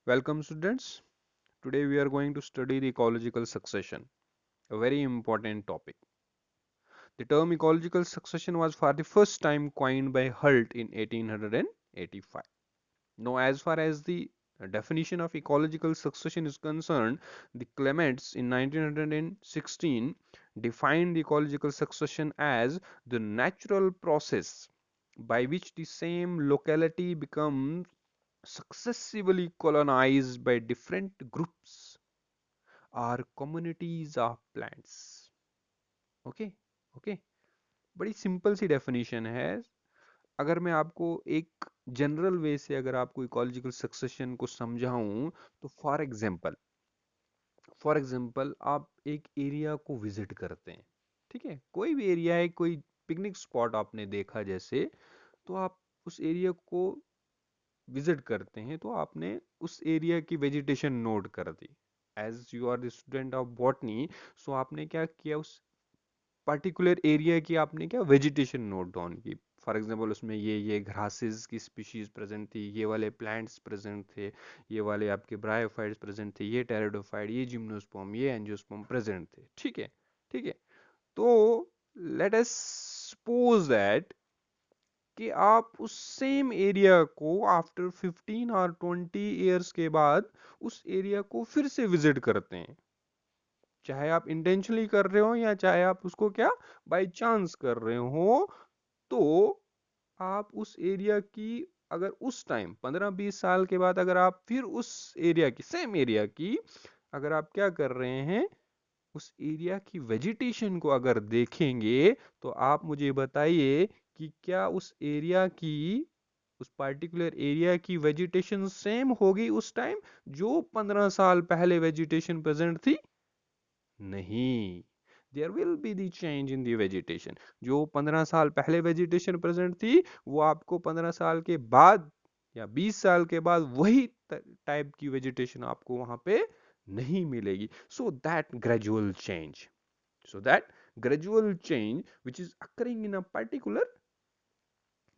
Welcome students. Today we are going to study the ecological succession, a very important topic. The term ecological succession was for the first time coined by Hult in 1885. Now, as far as the definition of ecological succession is concerned, the Clements in 1916 defined the ecological succession as the natural process by which the same locality becomes successively colonized by different groups or communities of plants. Okay okay बड़ी simple सी definition है. अगर मैं आपको एक general वे से अगर आपको ecological succession को समझाऊं तो फॉर एग्जांपल आप एक एरिया को विजिट करते हैं. ठीक है, कोई भी एरिया है, कोई पिकनिक स्पॉट आपने देखा जैसे, तो आप उस एरिया को विजिट करते हैं तो आपने उस एरिया की वेजिटेशन नोट कर दी. As you are the student of botany, so आपने क्या किया, उस पर्टिकुलर एरिया की आपने क्या वेजिटेशन नोट डाउन की. फॉर एग्जांपल उसमें ये ग्रासेस की स्पीशीज प्रेजेंट थी, ये वाले प्लांट्स प्रेजेंट थे, ये वाले आपके ब्रायोफाइट्स प्रेजेंट थे, ये टेरिडोफाइट, ये जिम्नोस्पर्म, ये एंजियोस्पर्म प्रेजेंट थे. ठीक है, ठीक है. तो लेट अस सपोज दैट कि आप उस सेम एरिया को आफ्टर 15 और 20 ईयर्स के बाद उस एरिया को फिर से विजिट करते हैं. चाहे आप इंटेंशनली कर रहे हो या चाहे आप उसको क्या बाय चांस कर रहे हो, तो आप उस एरिया की, अगर उस टाइम 15-20 साल के बाद अगर आप फिर उस एरिया की, सेम एरिया की, अगर आप क्या कर रहे हैं, उस एरिया की वेजिटेशन को अगर देखेंगे, तो आप मुझे बताइए कि क्या उस एरिया की, उस पर्टिकुलर एरिया की वेजिटेशन सेम होगी उस टाइम जो 15 साल पहले वेजिटेशन प्रेजेंट थी? नहीं. There will be the change in the vegetation. जो 15 साल पहले वेजिटेशन प्रेजेंट थी, वो आपको 15 साल के बाद या 20 साल के बाद वही टाइप की वेजिटेशन आपको वहां पे नहीं मिलेगी. So that gradual change which is occurring in a particular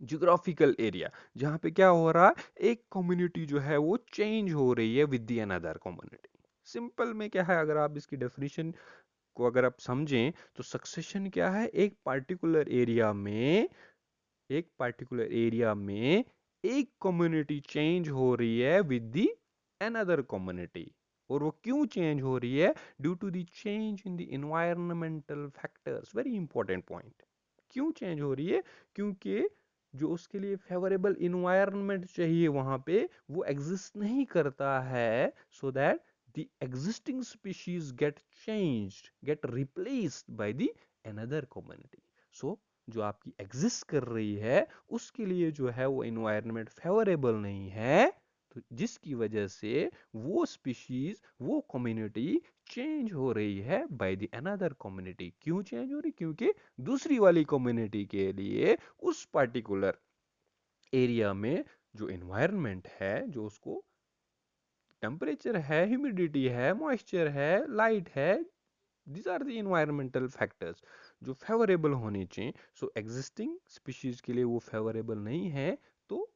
geographical area, जहां पे क्या हो रहा है, एक कम्युनिटी जो है वो चेंज हो रही है with the another community. Simple में क्या है, अगर आप इसकी डेफिनेशन को अगर आप समझें, तो सक्सेशन क्या है, एक पर्टिकुलर एरिया में एक कम्युनिटी चेंज हो रही है विद द अनदर कम्युनिटी. और वो क्यों चेंज हो रही है? Due to the change in the environmental factors. Very important point. क्यों चेंज हो रही है? क्योंकि जो उसके लिए फेवरेबल इन्वायरमेंट चाहिए वहां पे, वो एग्जिस्ट नहीं करता है. So that the existing species get replaced by the another community. So जो आपकी एग्जिस्ट कर रही है, उसके लिए जो है वो इन्वायरमेंट फेवरेबल नहीं है, तो जिसकी वजह से वो स्पीशीज, वो कम्युनिटी चेंज हो रही है बाय द अनदर कम्युनिटी. क्यों चेंज हो रही? क्योंकि दूसरी वाली कम्युनिटी के लिए उस पर्टिकुलर एरिया में जो इन्वायरमेंट है, जो उसको टेम्परेचर है, ह्यूमिडिटी है, मॉइस्चर है, लाइट है, these are the environmental factors जो फेवरेबल होने चाहिए. सो एग्जिस्टिंग स्पीशीज के लिए वो फेवरेबल नहीं है, तो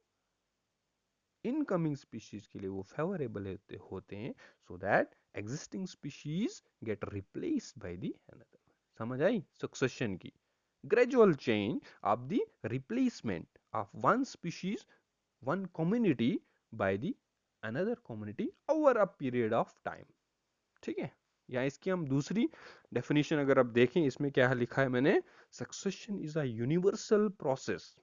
इनकमिंग स्पीशीज के लिए वो फेवरेबल होते हैं. So that existing species gate replaced by the another. समझ आई सक्सेशन की? Gradual change of the replacement of one species, one community by the another community over a period of time. ठीक है, या इसकी हम दूसरी डेफिनेशन अगर आप देखें, इसमें क्या लिखा है मैंने, succession is a universal process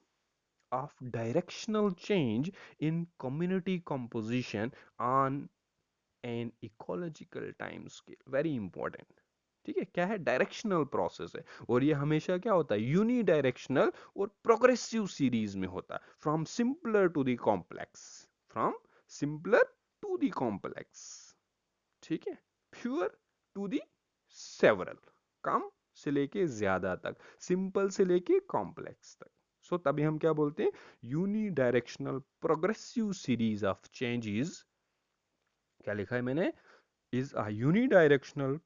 of directional change in community composition on an ecological time scale. Very important. ठीक है, क्या है? डायरेक्शनल प्रोसेस है, और ये हमेशा क्या होता है, यूनी डायरेक्शनल और प्रोग्रेसिव सीरीज में होता है. From simpler to the complex, from simpler to the complex. ठीक है, प्योर टू दी सेवरल, कम से लेके ज्यादा तक, सिंपल से लेके कॉम्प्लेक्स तक. सो तभी हम क्या बोलते हैं, unidirectional progressive series of changes. क्या लिखा है मैंने? Is a unidirectional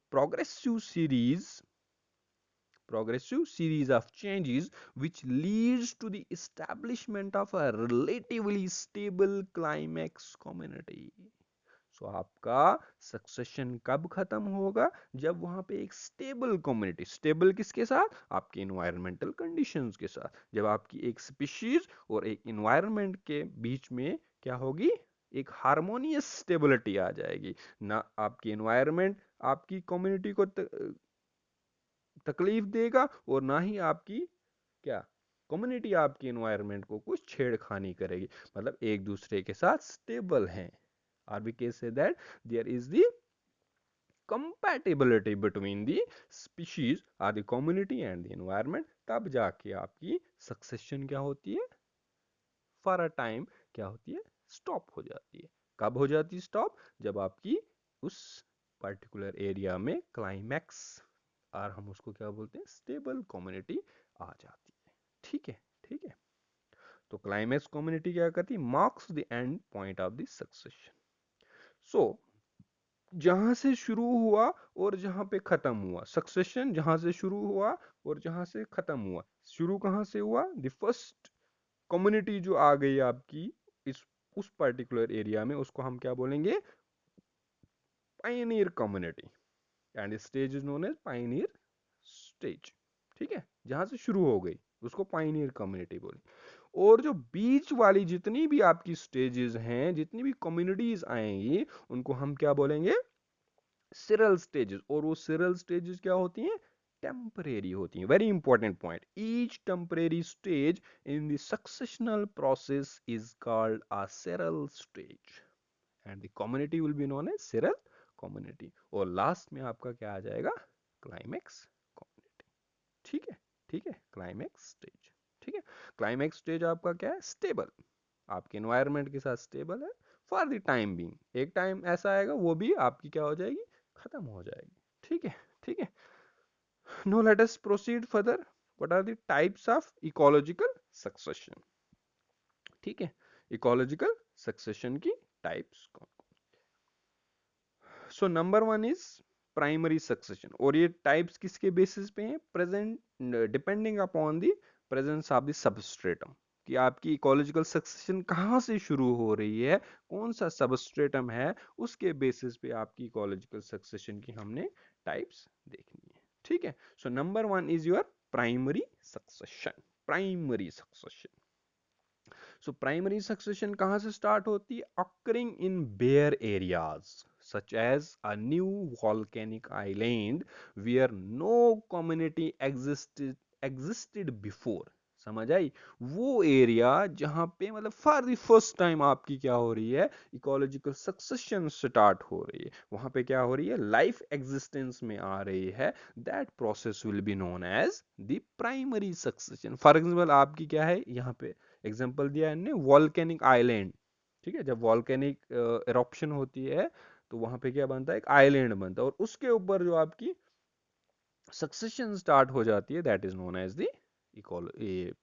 progressive series of changes which leads to the establishment of a relatively stable climax community. सो आपका सक्सेशन कब खत्म होगा? जब वहां पे एक स्टेबल कम्युनिटी, स्टेबल किसके साथ? आपके इन्वायरमेंटल कंडीशंस के साथ। जब आपकी एक स्पीशीज और एक इन्वायरमेंट के बीच में क्या होगी? एक हार्मोनियस स्टेबिलिटी आ जाएगी। ना आपकी इन्वायरमेंट आपकी कम्युनिटी को तकलीफ देगा और ना ही आपकी क्या कम्युनिटी आपकी इन्वायरमेंट को कुछ छेड़खानी करेगी। मतलब एक दूसरे के साथ स्टेबल हैं। Or we can say that there is the compatibility between the species or the community and the environment। तब जाके आपकी सक्सेशन क्या होती है? फॉर अ टाइम क्या होती है? स्टॉप हो जाती है। कब हो जाती है स्टॉप? जब आपकी उस पर्टिकुलर एरिया में क्लाइमैक्स, और हम उसको क्या बोलते हैं? स्टेबल कम्युनिटी आ जाती है। ठीक है, ठीक है। तो क्लाइमैक्स कम्युनिटी क्या करती है? Marks the end point of the succession. So जहां से शुरू हुआ और जहां पे खत्म हुआ, सक्सेशन जहां से शुरू हुआ और जहां से खत्म हुआ। शुरू कहां से हुआ? द फर्स्ट कम्युनिटी जो आ गई आपकी इस उस पर्टिकुलर एरिया में, उसको हम क्या बोलेंगे? Pioneer community. And stage is known as pioneer stage. ठीक है, जहां से शुरू हो गई उसको पायनियर कम्युनिटी बोले। और जो बीच वाली जितनी भी आपकी स्टेजेस हैं, जितनी भी कम्युनिटीज आएंगी, उनको हम क्या बोलेंगे? Cereal stages. और वो सिरल स्टेजेस क्या होती हैं? टेम्परेरी होती हैं। Very important point. Each temporary stage in the successional process is called a seral stage and the community will be known as seral community. और लास्ट में आपका क्या आ जाएगा? Climax community. ठीक है, ठीक है, क्लाइमेक्स स्टेज। ठीक है, क्लाइमेक्स स्टेज आपका क्या है? स्टेबल, आपके एनवायरनमेंट के साथ स्टेबल है फॉर द टाइम बीइंग। एक टाइम ऐसा आएगा वो भी आपकी क्या हो जाएगी? खत्म हो जाएगी। ठीक है, ठीक है। No let us proceed further. What are the types of ecological succession? ठीक है, इकोलॉजिकल सक्सेशन की टाइप्स कौन? So number one is primary succession. और ये टाइप्स किसके बेसिस पे हैं? Present depending upon the presence of the substratum. कि आपकी इकोलॉजिकल सक्सेशन कहाँ से शुरू हो रही है, कौन सा सबस्ट्रेटम है, उसके बेसिस पे आपकी इकोलॉजिकल सक्सेशन की हमने टाइप्स देखनी है। ठीक है, so number one is your primary succession. Primary succession. So primary succession कहां से स्टार्ट होती है? Occurring in bare areas such as a new volcanic island where no community existed before। समझ आई? वो एरिया जहां पे मतलब फॉर द फर्स्ट टाइम आपकी क्या हो रही है? इकोलॉजिकल सक्सेशन स्टार्ट हो रही है। वहां पे क्या हो रही है? लाइफ एग्जिस्टेंस में आ रही है। That process will be known as the primary succession. For example आपकी क्या है यहाँ पे? एग्जाम्पल दिया है वॉल्केनिक आइलैंड। ठीक है, जब वॉल्केनिक इरप्शन होती है तो वहां पे क्या बनता है? एक आइलैंड बनता है और उसके ऊपर जो आपकी सक्सेशन स्टार्ट हो जाती है, that is known as the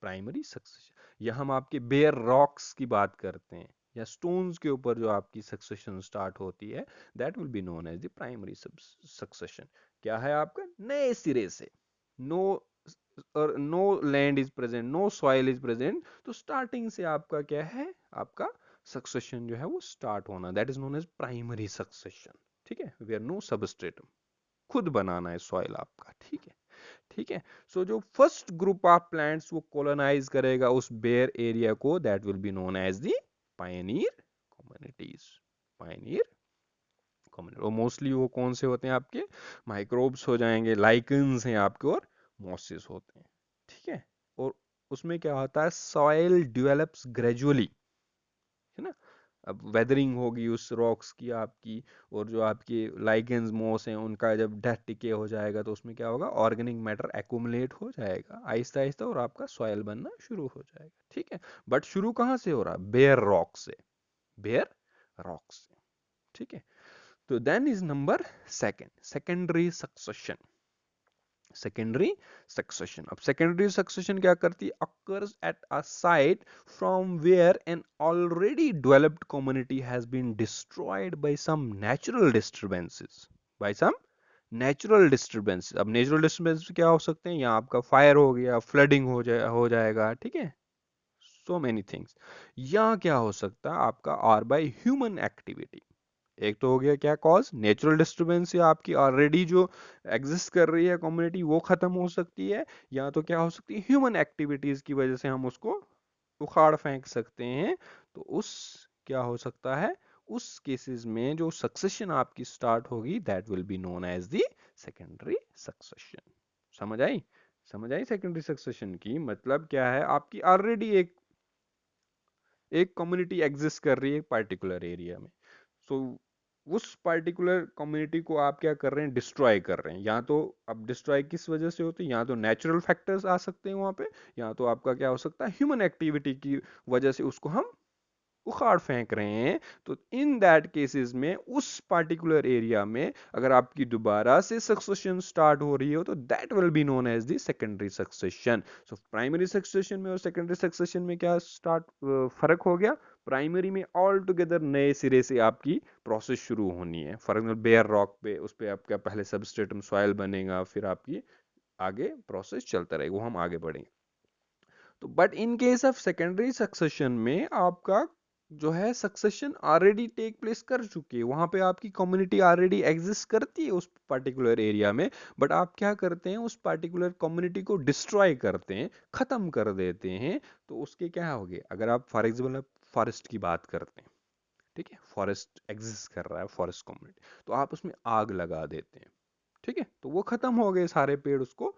primary succession. या हम आपके बेयर रॉक्स की बात करते हैं या स्टोन्स के ऊपर जो आपकी सक्सेशन स्टार्ट होती है, that will be known as the primary succession. क्या है आपका? नए सिरे से, नो और no land is present, no soil is present, तो स्टार्टिंग से आपका क्या है? आपका सक्सेशन जो है वो स्टार्ट होना, that is known as primary succession. ठीक है, वेयर नो सबस्ट्रेटम, खुद बनाना है सॉइल आपका। ठीक है, ठीक है। सो जो फर्स्ट ग्रुप ऑफ प्लांट्स वो कॉलोनाइज करेगा उस बेयर एरिया को, that will be known as the pioneer communities. Pioneer community. और मोस्टली वो कौन से होते हैं आपके? माइक्रोब्स हो जाएंगे, लाइकन्स हैं आपके, और मॉसेस होते हैं। ठीक है, और उसमें क्या होता है? सॉइल डेवलप्स ग्रेजुअली, है ना? अब वेदरिंग होगी उस रॉक्स की आपकी, और जो आपके लाइकेंस मोस हैं उनका जब डेथ डिके हो जाएगा तो उसमें क्या होगा? ऑर्गेनिक मैटर एक्यूमुलेट हो जाएगा आहिस्ता आहिस्ता और आपका सॉइल बनना शुरू हो जाएगा। ठीक है, बट शुरू कहाँ से हो रहा है? बेयर रॉक से, बेयर रॉक से। ठीक है, तो then is number second, secondary succession. Secondary succession. अब सेकेंडरी सक्सेशन क्या करती है? Occurs at a site from where an already developed community has been destroyed by some natural disturbances. By some natural disturbances. अब natural disturbance क्या हो सकते हैं? यहाँ आपका फायर हो गया, फ्लडिंग हो जाएगा। ठीक है, सो मेनी थिंग्स। यहाँ क्या हो सकता है आपका? Or by human activity. एक तो हो गया क्या कॉज, नेचुरल डिस्टरबेंस या आपकी ऑलरेडी जो एग्जिस्ट कर रही है कम्युनिटी वो खत्म हो सकती है, या तो क्या हो सकती है ह्यूमन एक्टिविटीज की वजह से हम उसको उखाड़ फेंक सकते हैं। तो उस क्या हो सकता है, उस केसेस में जो सक्सेशन आपकी स्टार्ट होगी that will be known as the secondary succession. समझ आई? समझ आई सेकेंडरी सक्सेशन की मतलब क्या है, आपकी ऑलरेडी एक कम्युनिटी एग्जिस्ट कर रही है एक पर्टिकुलर एरिया में। सो उस पर्टिकुलर कम्युनिटी को आप क्या कर रहे हैं, डिस्ट्रॉय कर रहे हैं। या तो अब डिस्ट्रॉय किस वजह से होते हैं, या तो नेचुरल फैक्टर्स आ सकते हैं वहां पे, या तो आपका क्या हो सकता है ह्यूमन एक्टिविटी की वजह से उसको हम उखाड़ फेंक रहे हैं। तो इन दैट केसेस में उस पार्टिकुलर एरिया में अगर आपकी दोबारा से सक्सेशन स्टार्ट हो रही हो तो that will be known as the secondary succession. So primary succession में और सेकेंडरी सक्सेशन में क्या फर्क हो गया, प्राइमरी में ऑल टुगेदर नए सिरे से आपकी प्रोसेस शुरू होनी है। फॉर एग्जाम्पल बेयर रॉक पे उस पे आपका पहले सबस्ट्रेटम सॉइल बनेगा, फिर आपकी आगे प्रोसेस चलता रहेगा, वो हम आगे बढ़ेंगे। तो but in case of secondary succession में आपका जो है सक्सेशन ऑलरेडी टेक प्लेस कर चुकी है, वहां पे आपकी कम्युनिटी ऑलरेडी एग्जिस्ट करती है उस पर्टिकुलर एरिया में, बट आप क्या करते हैं उस पर्टिकुलर कम्युनिटी को डिस्ट्रॉय करते हैं, खत्म कर देते हैं। तो उसके क्या हो गए, अगर आप फॉर एग्जाम्पल फॉरेस्ट की बात करते हैं, ठीक है, फॉरेस्ट एग्जिस्ट कर रहा है फॉरेस्ट कम्युनिटी, तो आप उसमें आग लगा देते हैं, ठीक है, तो वो खत्म हो गए सारे पेड़ उसको,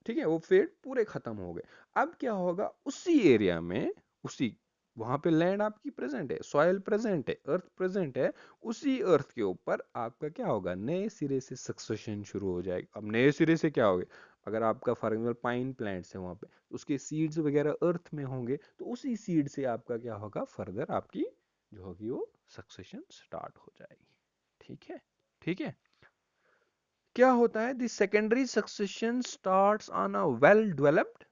ठीक है, वो पेड़ पूरे खत्म हो गए। अब क्या होगा उसी एरिया में, उसी वहां पे लैंड आपकी प्रेजेंट है, सॉइल प्रेजेंट है, अर्थ प्रेजेंट है, उसी अर्थ के ऊपर आपका क्या होगा, नए सिरे से सक्सेशन शुरू हो जाएगा। अब नए सिरे से क्या होगा, अगर आपका फॉर एग्जाम्पल पाइन प्लांट्स है वहां पे, उसके सीड्स वगैरह अर्थ में होंगे, तो उसी सीड से आपका क्या होगा, फर्दर आपकी जो होगी वो सक्सेशन स्टार्ट हो जाएगी। ठीक है, ठीक है। क्या होता है, the secondary succession starts on a well developed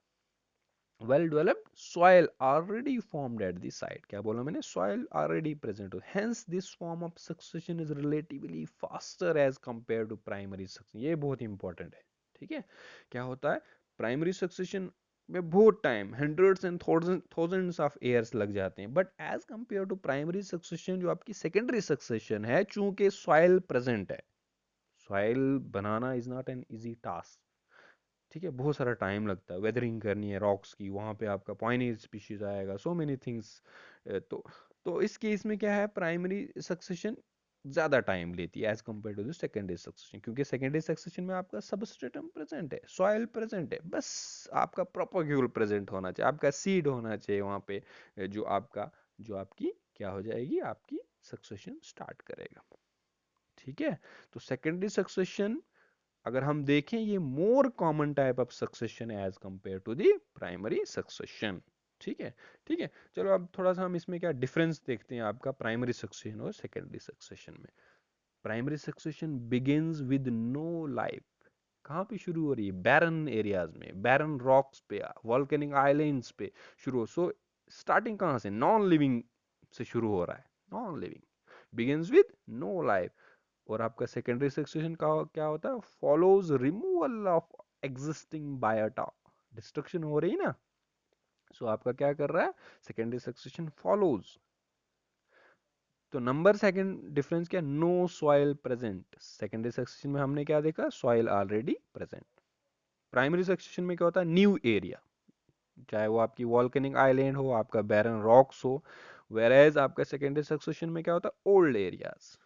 soil already formed at the site. क्या बोला मैंने, सॉइल ऑलरेडी प्रेजेंट हो, hence this form of succession is relatively faster as compare to primary succession. ये बहुत इंपॉर्टेंट है, ठीक है। क्या होता है, प्राइमरी सक्सेशन में बहुत time, hundreds and thousands of years लग जाते हैं, but as compare to primary succession जो आपकी सेकेंडरी सक्सेशन है, चूंकि सॉइल प्रेजेंट है, सॉइल बनाना is not an easy task, ठीक है, बहुत सारा टाइम लगता है, वेदरिंग करनी है रॉक्स की, वहां पे आपका पॉइनेज स्पीशीज आएगा, सो मेनी थिंग्स। तो इस केस में क्या है, प्राइमरी सक्सेशन ज्यादा टाइम लेती है as compare to the secondary succession, क्योंकि सेकेंडरी सक्सेशन में आपका सबस्ट्रेटम प्रेजेंट है, सॉइल प्रेजेंट है, बस आपका प्रोपोग्यूल प्रेजेंट होना चाहिए, आपका सीड होना चाहिए वहां पे, जो आपकी क्या हो जाएगी, आपकी सक्सेशन स्टार्ट करेगा। ठीक है, तो सेकेंडरी सक्सेशन अगर हम देखें ये more common type of succession है as compare to the primary succession. ठीक है, ठीक है। चलो अब थोड़ा सा हम इसमें क्या डिफरेंस देखते हैं आपका प्राइमरी सक्सेशन और सेकेंडरी सक्सेशन में। Primary succession begins with no life. कहाँ पे शुरू हो रही है, बैरन एरियाज में, बैरन रॉक्स पे, वॉल्केनिक आइलैंड्स पे शुरू हो। सो स्टार्टिंग कहाँ से, नॉन लिविंग से शुरू हो रहा है, non living, begins with no life. और आपका सेकेंडरी सक्सेशन का क्या होता है, follows removal of existing biota, destruction हो रही ना, सो आपका क्या कर रहा है, सेकेंडरी सक्सेशन फॉलोज। तो नंबर सेकंड डिफरेंस क्या, no soil present. Secondary succession में हमने क्या देखा, soil already present. Primary succession में क्या होता है, न्यू एरिया, चाहे वो आपकी वॉल्केनिक आइलैंड हो, आपका बैरन रॉक्स हो, वेरेज आपका सेकेंडरी सक्सेशन में क्या होता है, ओल्ड एरियाज।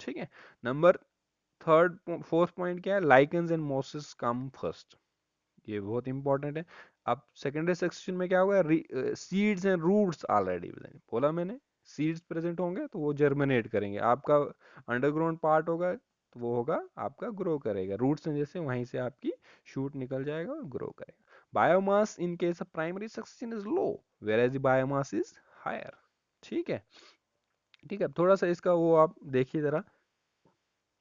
ठीक है। नंबर थर्ड फोर्थ पॉइंट क्या है, lichens and mosses come first, ये बहुत इंपॉर्टेंट है। अब सेकेंडरी सेक्शन में क्या होगा, सीड्स एंड रूट्स ऑलरेडी बोला मैंने, सीड्स प्रेजेंट होंगे तो वो जर्मिनेट करेंगे, आपका अंडरग्राउंड पार्ट होगा तो वो होगा आपका ग्रो करेगा, रूट्स हैं जैसे वहीं से आपकी शूट निकल जाएगा और ग्रो करेगा। Biomass in case of primary succession is low, whereas biomass is higher. ठीक है, ठीक है। अब थोड़ा सा इसका वो आप देखिए जरा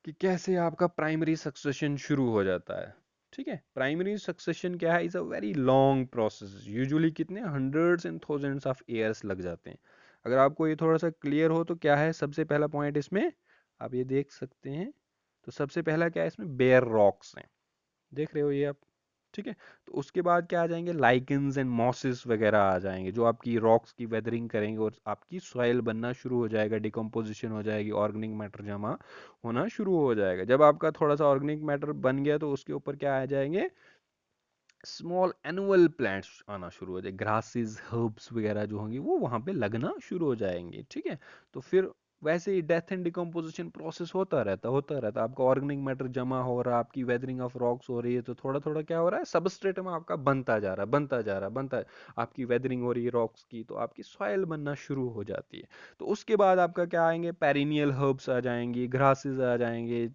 कि कैसे आपका प्राइमरी सक्सेशन शुरू हो जाता है। ठीक है, प्राइमरी सक्सेशन क्या है, is a very long process, usually कितने hundreds and thousands of years लग जाते हैं। अगर आपको ये थोड़ा सा क्लियर हो तो क्या है, सबसे पहला पॉइंट इसमें आप ये देख सकते हैं। तो सबसे पहला क्या है इसमें, बेयर रॉक्स हैं, देख रहे हो ये आप, ठीक है। तो उसके बाद क्या आ जाएंगे, लाइकेंस एंड मॉसेस वगैरह आ जाएंगे, जो आपकी रॉक्स की वेदरिंग करेंगे और आपकी सॉइल बनना शुरू हो जाएगा, डिकम्पोजिशन हो जाएगी, ऑर्गेनिक मैटर जमा होना शुरू हो जाएगा। जब आपका थोड़ा सा ऑर्गेनिक मैटर बन गया तो उसके ऊपर क्या आ जाएंगे, स्मॉल एनुअल प्लांट्स आना शुरू हो जाए, ग्रासेस हर्ब्स वगैरह जो होंगी वो वहाँ पे लगना शुरू हो जाएंगे। ठीक है। तो फिर वैसे ही डेथ एंड डिकम्पोजिशन प्रोसेस होता रहता आपका ऑर्गेनिक मैटर जमा हो रहा है, आपकी वेदरिंग ऑफ रॉक्स हो रही है, तो थोड़ा थोड़ा क्या हो रहा है, सबस्ट्रेट में आपका बनता जा रहा है, आपकी वेदरिंग हो रही है रॉक्स की, तो आपकी सॉइल बनना शुरू हो जाती है। तो उसके बाद आपका क्या आएंगे, पेरिनियल हर्ब्स आ जाएंगी, ग्रासेस आ जाएंगे।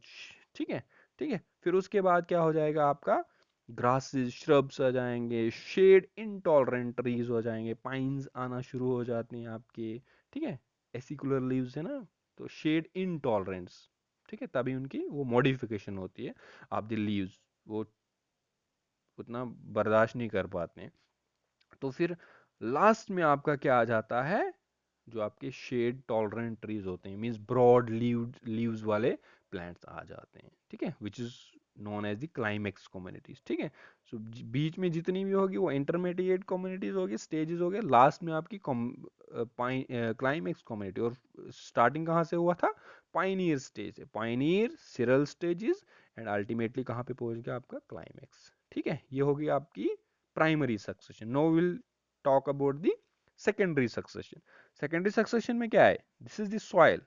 ठीक है। ठीक है। फिर उसके बाद क्या हो जाएगा, आपका ग्रासेस श्रब्स आ जाएंगे, शेड इनटॉलरेंट ट्रीज हो जाएंगे, पाइन्स आना शुरू हो जाते हैं आपके। ठीक है। एसिकुलर लीव्स है ना, तो शेड इनटॉलरेंस। ठीक है, तभी उनकी वो मॉडिफिकेशन होती है, आप द लीव्स वो उतना बर्दाश्त नहीं कर पाते हैं। तो फिर लास्ट में आपका क्या आ जाता है, जो आपके शेड टॉलरेंट ट्रीज होते हैं, मींस ब्रॉड लीव्स वाले प्लांट्स आ जाते हैं। ठीक है, which is known as the climax communities. ठीक है। सो बीच में जितनी भी होगी वो इंटरमीडिएट कम्युनिटीज होगी, स्टेजेस हो गए, लास्ट में आपकी क्लाइमेक्स कम्युनिटी। और स्टार्टिंग कहाँ से हुआ था, पाइनियर स्टेज से, pioneer cereal stages, and ultimately कहाँ पे पहुंच गया आपका क्लाइमेक्स। ठीक है, ये होगी आपकी primary succession. Now will talk about the secondary succession. Secondary succession में क्या है, this is the soil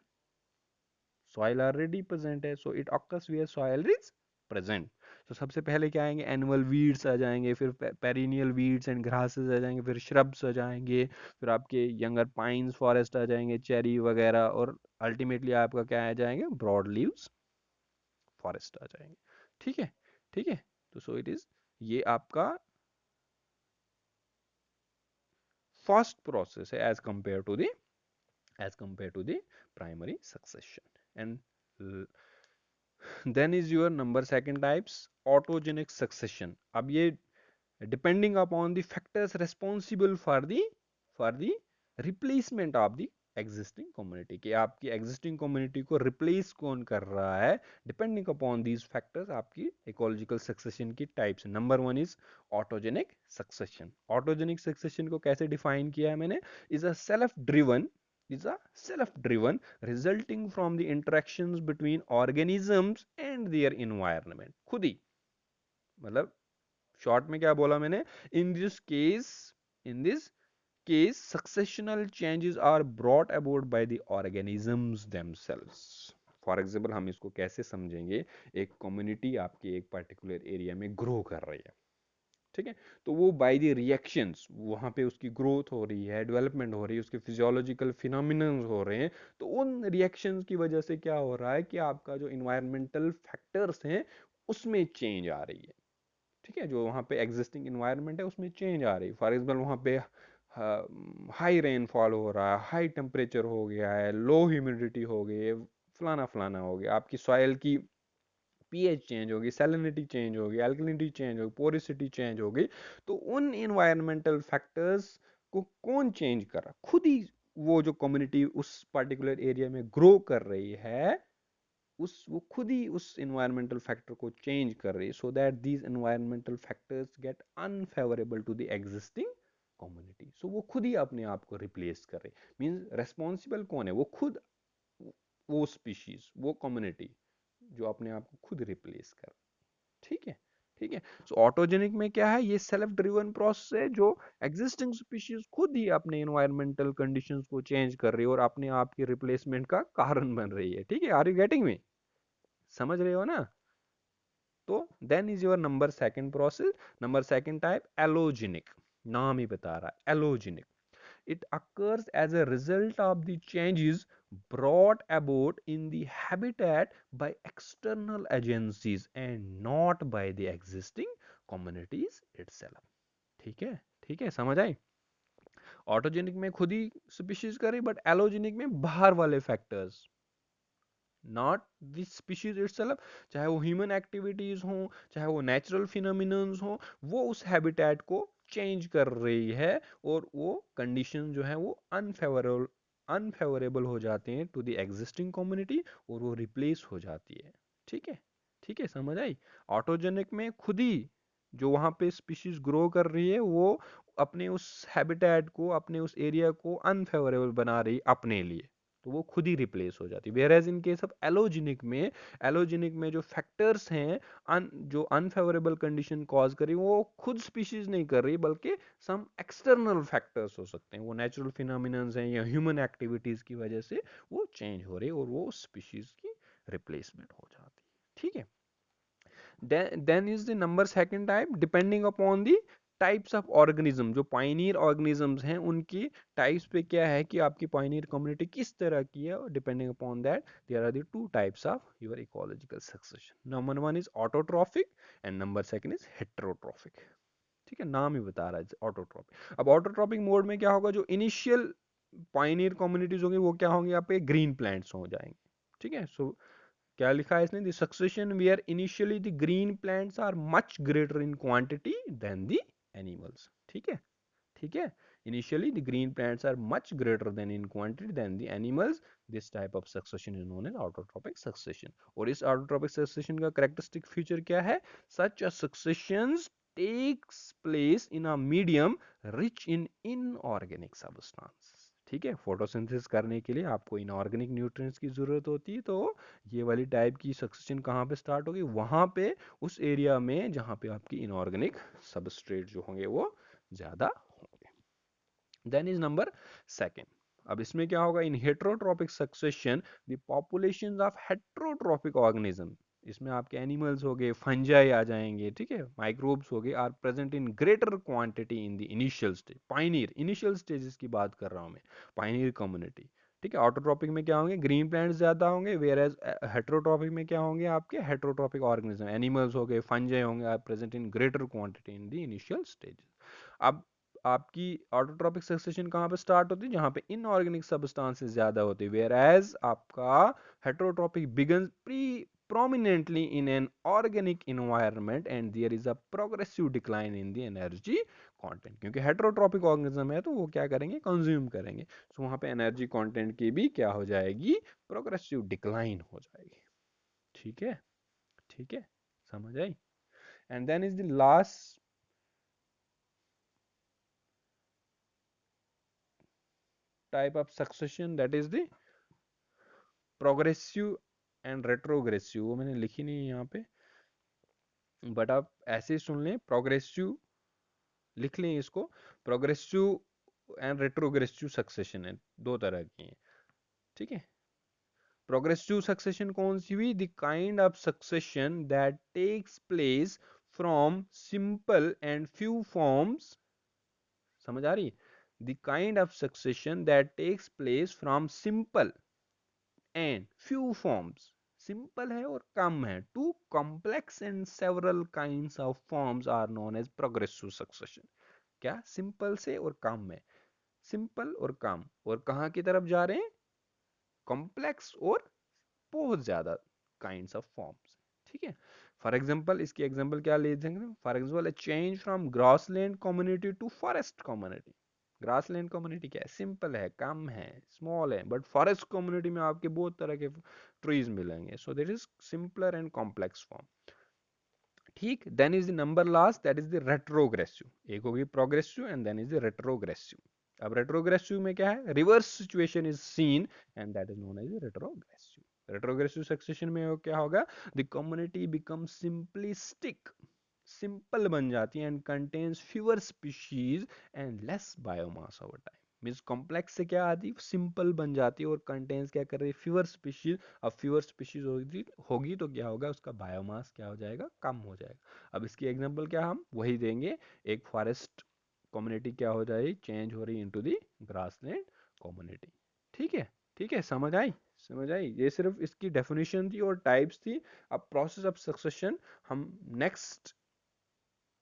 already present है, so it occurs where soil is present. तो सबसे पहले क्या आएंगे, एनुअल वीड्स आ जाएंगे, फिर पेरिनियल वीड्स एंड ग्रासेस आ जाएंगे, फिर श्रब्स आ जाएंगे, फिर आपके यंगर पाइन्स फॉरेस्ट आ जाएंगे, चेरी वगैरह, और अल्टीमेटली आपका क्या आ जाएंगे, ब्रॉड लीव्स फॉरेस्ट आ जाएंगे। ठीक है। ठीक है। तो सो इट इज, ये आपका फर्स्ट प्रोसेस है as compared to the primary succession. And then is your number second types, autogenic succession. अब ये depending upon the factors responsible for the replacement of the existing community, कि आपकी existing community को replace कौन कर रहा है, depending upon these factors आपकी ecological succession की types। Number one is autogenic succession. Autogenic succession को कैसे डिफाइन किया है मैंने, is a self driven is a self-driven resulting from the interactions between organisms and their environment। खुद ही, मतलब short में क्या बोला मैंने, in this case in this case successional changes are brought about by the organisms themselves. For example हम इसको कैसे समझेंगे, एक कम्युनिटी आपके एक पर्टिकुलर एरिया में ग्रो कर रही है। ठीक है। तो वो बाय द रिएक्शंस वहाँ पे उसकी ग्रोथ हो रही है, डेवलपमेंट हो रही है, उसके फिजियोलॉजिकल फिनोमिनन्स हो रहे हैं, तो उन रिएक्शंस की वजह से क्या हो रहा है कि आपका जो इन्वायरमेंटल फैक्टर्स हैं उसमें चेंज आ रही है। ठीक है, जो वहाँ पे एग्जिस्टिंग इन्वायरमेंट है उसमें चेंज आ रही है। फॉर एग्जाम्पल वहाँ पे हाई रेनफॉल हो रहा है, हाई टेम्परेचर हो गया है, लो ह्यूमिडिटी हो गई है, फलाना फलाना हो गया, आपकी सॉइल की पीएच चेंज होगी, सैलिनिटी चेंज होगी, एल्कलिनिटी चेंज होगी, पोरिसिटी चेंज होगी। तो उन इन्वायरमेंटल फैक्टर्स को कौन चेंज कर रहा, खुद ही वो जो कम्युनिटी उस पर्टिकुलर एरिया में ग्रो कर रही है, उस वो खुद ही उस इन्वायरमेंटल फैक्टर को चेंज कर रही है, so that these environmental factors get unfavourable to the existing community. So वो खुद ही अपने आप को रिप्लेस कर रही है। मीन्स रेस्पॉन्सिबल कौन है, वो खुद, वो स्पीशीज, वो कम्युनिटी जो अपने आप को खुद रिप्लेस कर। ठीक है। ठीक है। सो ऑटोजेनिक में क्या है, ये सेल्फ ड्रिवन प्रोसेस है, जो एग्जिस्टिंग स्पीशीज खुद ही अपने इन्वायरमेंटल कंडीशंस को चेंज कर रही है और अपने आप की रिप्लेसमेंट का कारण बन रही है। ठीक है, आर यू गेटिंग मी, समझ रहे हो ना। तो then is your number second process, number second type allogenic. नाम ही बता रहा है allogenic. it occurs as a result of the changes brought about in the habitat by external agencies and not by the existing communities itself। ठीक है। ठीक है, समझ आई। ऑटोजेनिक में खुद ही स्पीशीज करी, बट एलोजेनिक में बाहर वाले factors, not this species itself, चाहे वो ह्यूमन एक्टिविटीज हो, चाहे वो नेचुरल फिनोमिनन्स हो, वो उस हैबिटेट को चेंज कर रही है, और वो कंडीशन जो है वो अनफेवरेबल हो जाते हैं टू द एग्जिस्टिंग कम्युनिटी, और वो रिप्लेस हो जाती है। ठीक है। ठीक है, समझ आई। ऑटोजेनिक में खुद ही जो वहाँ पे स्पीशीज ग्रो कर रही है वो अपने उस हैबिटेट को, अपने उस एरिया को अनफेवरेबल बना रही है अपने लिए, तो वो खुद ही रिप्लेस हो जाती है। Whereas in case of allogenic में जो फैक्टर्स हैं जो अनफेवरेबल कंडीशन कॉज कर रही है वो खुद स्पीशीज नहीं कर रही, बल्कि सम एक्सटर्नल फैक्टर्स हो सकते हैं, वो नेचुरल फिनोमिनन्स हैं या ह्यूमन एक्टिविटीज की वजह से वो चेंज हो रही है और वो स्पीशीज की रिप्लेसमेंट हो जाती है। ठीक है, then is the number second type depending upon the types of organism, जो पाइनियर ऑर्गेनिजम्स हैं उनकी टाइप्स पे क्या है कि आपकी पाइनियर कम्युनिटी किस तरह की है, depending upon that there are the two types of your ecological succession. Number one is autotrophic and number second is heterotrophic. ठीक है, नाम ही बता रहा है ऑटोट्रॉपिक। अब ऑटोट्रॉपिक मोड में क्या होगा, जो इनिशियल पाइनियर कम्युनिटीज होंगी वो क्या होंगी, आप पे ग्रीन प्लांट्स हो जाएंगे। ठीक है, सो क्या लिखा है इसने, the succession where initially the green plants are much greater in quantity than the animals. ठीक है, ठीक है, initially the green plants are much greater than in quantity than the animals, this type of succession is known as autotrophic succession. और इस autotrophic succession का characteristic feature क्या है, such a succession takes place in a medium rich in inorganic substance. ठीक है, photosynthesis करने के लिए आपको इनऑर्गेनिक न्यूट्रिएंट्स की जरूरत होती है, तो ये वाली टाइप की सक्सेशन कहाँ पे स्टार्ट होगी, वहां पे उस एरिया में जहां पे आपकी इनऑर्गेनिक सबस्ट्रेट जो होंगे वो ज्यादा होंगे। Then is number second. अब इसमें क्या होगा, in heterotrophic succession the population of heterotrophic organism, इसमें आपके एनिमल्स हो गए, फंजाई आ जाएंगे, ठीक है, माइक्रोब्स हो गए, are present in greater quantity in the initial stage. Pioneer initial stages की बात कर रहा हूं मैं, पाइनियर कम्युनिटी। ठीक है, ऑटोट्रॉपिक में क्या होंगे, ग्रीन प्लांट्स ज्यादा होंगे, वेयर एज हेट्रोट्रॉपिक में क्या होंगे, आपके हेट्रोट्रॉपिक ऑर्गेनिज्म, एनिमल्स हो गए, फंजाई होंगे, are present in greater quantity in the initial stage. अब आपकी ऑटोट्रॉपिक सक्सेशन कहाँ पे स्टार्ट होती है, जहाँ पे इनऑर्गेनिक सब्सटेंसेस ज्यादा होती है, वेयर एज आपका heterotrophic begins pre prominently in an organic environment and there is a progressive decline in the energy content, क्योंकि हेट्रोट्रॉपिक ऑर्गेनिज्म है तो वो क्या करेंगे, कंज्यूम करेंगे, तो वहां पे एनर्जी कंटेंट की भी क्या हो जाएगी, प्रोग्रेसिव डिक्लाइन हो जाएगी। ठीक है, ठीक है, समझ आई। And then is the last type of succession, that is the progressive and retrogressive. वो मैंने लिखी नहीं है यहाँ पे, बट आप ऐसे ही सुन लें, प्रोग्रेसिव लिख लें इसको, प्रोग्रेसिव एंड रेट्रोग्रेसिव सक्सेशन है, दो तरह की है। ठीक है, प्रोग्रेसिव सक्सेशन कौन सी हुई, the kind of succession that takes place from simple and few forms, समझ आ रही, the kind of succession that takes place from simple and few forms, simple है और कम है, to complex and several kinds of forms are known as progressive succession. क्या, simple से और कम में, सिंपल और कम, और कहाँ की तरफ जा रहे हैं, कॉम्प्लेक्स और बहुत ज्यादा काइंड्स ऑफ फॉर्म्स। ठीक है, फॉर एग्जांपल इसकी एग्जांपल क्या ले देंगे, for example a change from grassland community to forest community. Grassland community क्या है, सिंपल है, कम है, स्मॉल है, बट फॉरेस्ट कम्युनिटी में आपके बहुत तरह के ट्रीज मिलेंगे, so that is simpler and complex form. ठीक, then is the number last, that is the retrogressive. एक होगी progressive and then is the retrogressive. अब रेट्रोग्रेसिव में क्या है, reverse situation is seen and that is known as retrogressive. Retrogressive succession में क्या होगा, the community become simplistic, simple बन जाती है, and contains fewer species and less biomass over time. Means complex से क्या आती है, सिंपल बन जाती है और कंटेन्स क्या कर रही है, फ्यूअर स्पीशीज। अब फ्यूअर स्पीशीज होगी होगी तो क्या होगा, उसका बायोमास क्या हो जाएगा, कम हो जाएगा। अब इसकी एग्जांपल क्या हम वही देंगे, एक फॉरेस्ट कम्युनिटी क्या हो जाएगी, चेंज हो रही इनटू दी ग्रासलैंड कम्युनिटी। ठीक है, ठीक है, समझ आई, समझ आई। ये सिर्फ इसकी डेफिनेशन थी और टाइप्स थी। अब प्रोसेस ऑफ सक्सेशन हम नेक्स्ट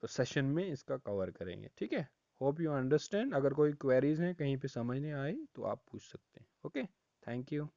सेशन में इसका कवर करेंगे। ठीक है, होप यू अंडरस्टैंड। अगर कोई क्वेरीज हैं, कहीं पे समझ नहीं आई तो आप पूछ सकते हैं। Okay, thank you.